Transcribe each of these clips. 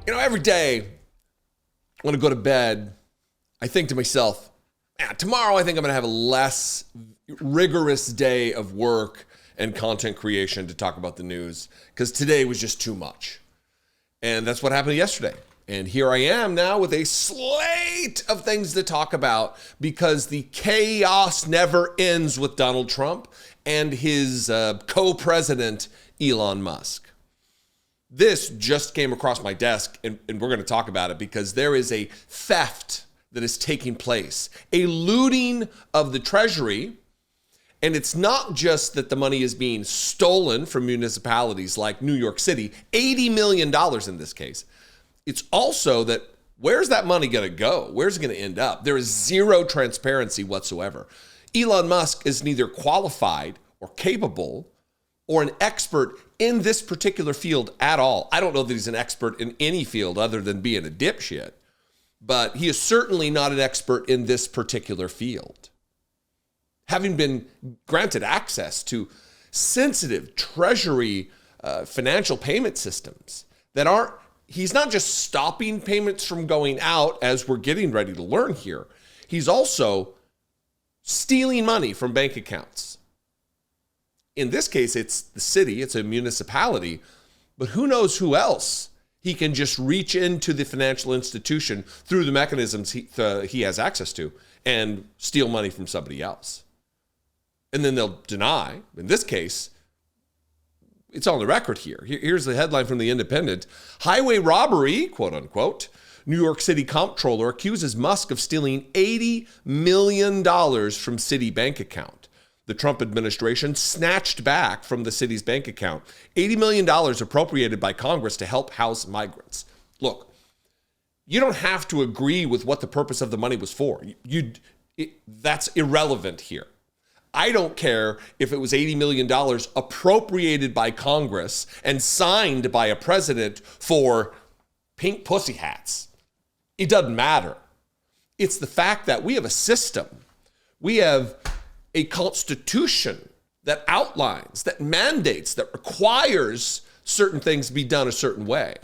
Every day when I go to bed, I think to myself, tomorrow I think I'm going to have a less rigorous day of work and content creation to talk about the news because today was just too much. And that's what happened yesterday. And here I am now with a slate of things to talk about because the chaos never ends with Donald Trump and his co-president, Elon Musk. This just came across my desk, and we're going to talk about it because there is a theft that is taking place, a looting of the Treasury. And it's not just that the money is being stolen from municipalities like New York City, $80 million in this case. It's also that where's that money going to go? Where's it going to end up? There is zero transparency whatsoever. Elon Musk is neither qualified or capable or an expert in this particular field at all. I don't know that he's an expert in any field other than being a dipshit, but he is certainly not an expert in this particular field. Having been granted access to sensitive Treasury financial payment systems that aren't, he's not just stopping payments from going out as we're getting ready to learn here. He's also stealing money from bank accounts. In this case, it's the city, it's a municipality, but who knows who else he can just reach into the financial institution through the mechanisms he has access to and steal money from somebody else. And then they'll deny. In this case, it's on the record here. Here's the headline from The Independent. Highway robbery, quote unquote. New York City comptroller accuses Musk of stealing $80 million from city bank account. The Trump administration snatched back from the city's bank account $80 million appropriated by Congress to help house migrants. Look, you don't have to agree with what the purpose of the money was for. That's irrelevant here. I don't care if it was $80 million appropriated by Congress and signed by a president for pink pussy hats. It doesn't matter. It's the fact that we have a system. We have a constitution that outlines, that mandates, that requires certain things be done a certain way.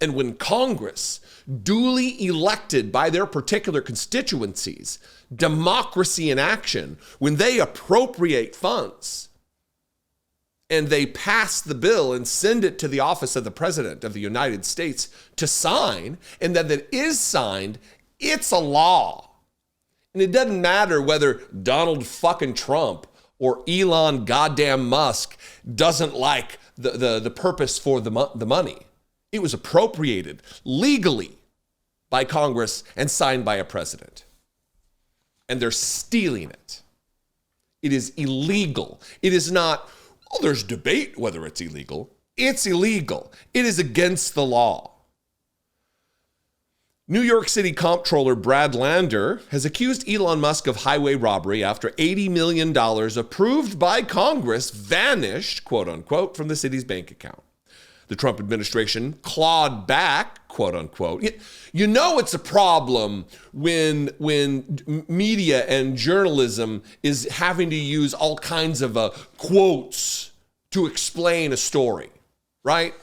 And when Congress, duly elected by their particular constituencies, democracy in action, when they appropriate funds and they pass the bill and send it to the office of the President of the United States to sign, and that it is signed, it's a law. And it doesn't matter whether Donald fucking Trump or Elon goddamn Musk doesn't like the purpose for the money. It was appropriated legally by Congress and signed by a president. And they're stealing it. It is illegal. It is not, there's debate whether it's illegal. It's illegal. It is against the law. New York City comptroller Brad Lander has accused Elon Musk of highway robbery after $80 million approved by Congress vanished, quote unquote, from the city's bank account. The Trump administration clawed back, quote unquote. You know it's a problem when media and journalism is having to use all kinds of quotes to explain a story, right?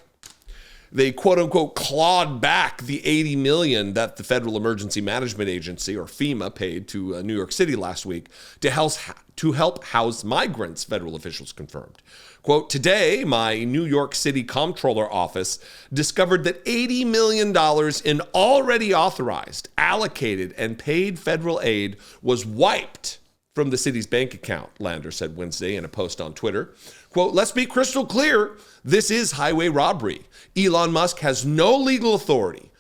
They, quote unquote, clawed back the $80 million that the Federal Emergency Management Agency, or FEMA, paid to New York City last week to help house migrants, federal officials confirmed. Quote, today, my New York City comptroller office discovered that $80 million in already authorized, allocated, and paid federal aid was wiped from the city's bank account, Lander said Wednesday in a post on Twitter. Quote, let's be crystal clear. This is highway robbery. Elon Musk has no legal authority.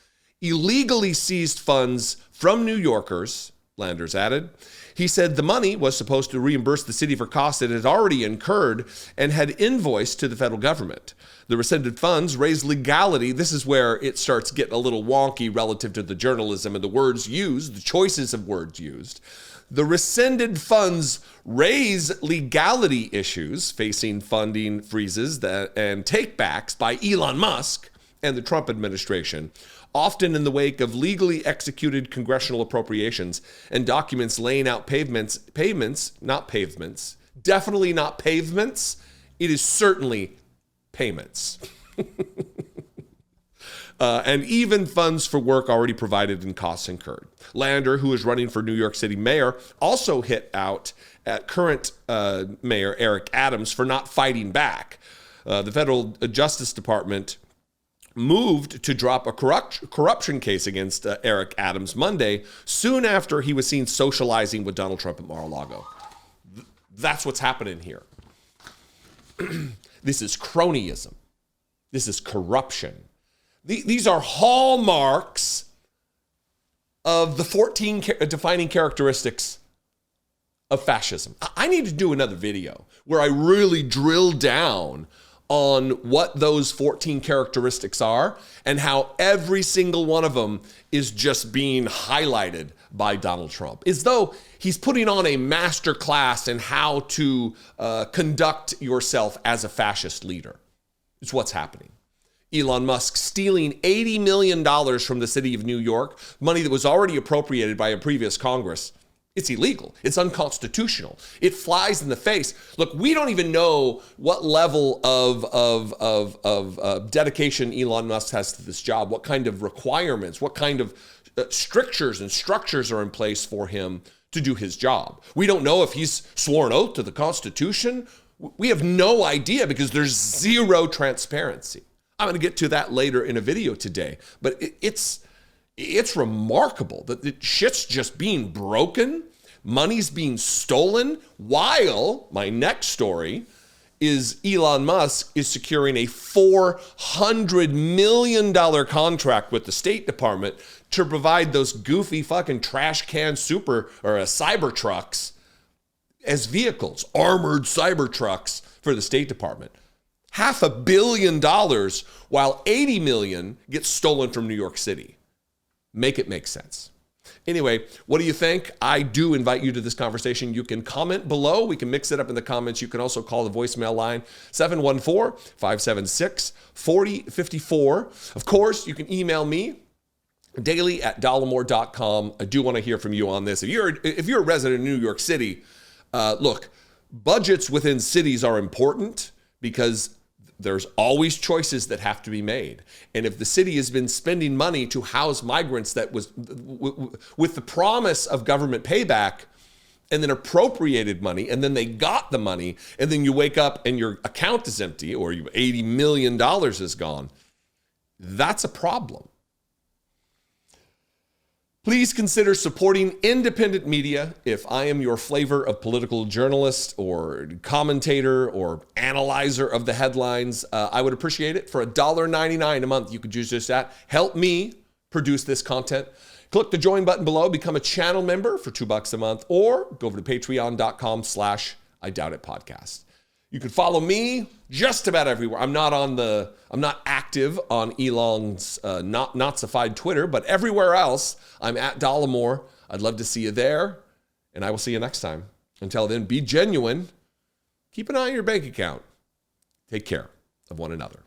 Illegally seized funds from New Yorkers, Landers added. He said the money was supposed to reimburse the city for costs it had already incurred and had invoiced to the federal government. The rescinded funds raise legality. This is where it starts getting a little wonky relative to the journalism and the words used, the choices of words used. The rescinded funds raise legality issues facing funding freezes and takebacks by Elon Musk and the Trump administration, often in the wake of legally executed congressional appropriations and documents laying out payments, not pavements, definitely not pavements. It is certainly payments. and even funds for work already provided and costs incurred. Lander, who is running for New York City mayor, also hit out at current mayor Eric Adams for not fighting back. The federal Justice Department moved to drop a corruption case against Eric Adams Monday, soon after he was seen socializing with Donald Trump at Mar-a-Lago. That's what's happening here. This is cronyism. This is corruption. These are hallmarks of the 14 defining characteristics of fascism. I need to do another video where I really drill down on what those 14 characteristics are and how every single one of them is just being highlighted by Donald Trump, as though he's putting on a master class in how to conduct yourself as a fascist leader. It's what's happening. Elon Musk stealing $80 million from the city of New York, money that was already appropriated by a previous Congress. It's illegal. It's unconstitutional. It flies in the face. Look, we don't even know what level of dedication Elon Musk has to this job, what kind of requirements, what kind of strictures and structures are in place for him to do his job. We don't know if he's sworn oath to the Constitution. We have no idea because there's zero transparency. I'm going to get to that later in a video today, but it's remarkable that the shit's just being broken, money's being stolen, while my next story is Elon Musk is securing a $400 million contract with the State Department to provide those goofy fucking trash can cyber trucks as vehicles, armored cyber trucks for the State Department. $500 million while $80 million gets stolen from New York City. Make it make sense. Anyway, what do you think? I do invite you to this conversation. You can comment below. We can mix it up in the comments. You can also call the voicemail line 714-576-4054. Of course, you can email me daily@dollemore.com. I do want to hear from you on this. If you're a resident of New York City, look, budgets within cities are important because there's always choices that have to be made. And if the city has been spending money to house migrants that was with the promise of government payback and then appropriated money and then they got the money and then you wake up and your account is empty or $80 million is gone, that's a problem. Please consider supporting independent media. If I am your flavor of political journalist or commentator or analyzer of the headlines, I would appreciate it. For $1.99 a month, you could use just that. Help me produce this content. Click the join button below, become a channel member for $2 a month, or go over to patreon.com/IDoubtItPodcast. You can follow me just about everywhere. I'm not active on Elon's Nazified Twitter, but everywhere else, I'm at Dollemore. I'd love to see you there, and I will see you next time. Until then, be genuine. Keep an eye on your bank account. Take care of one another.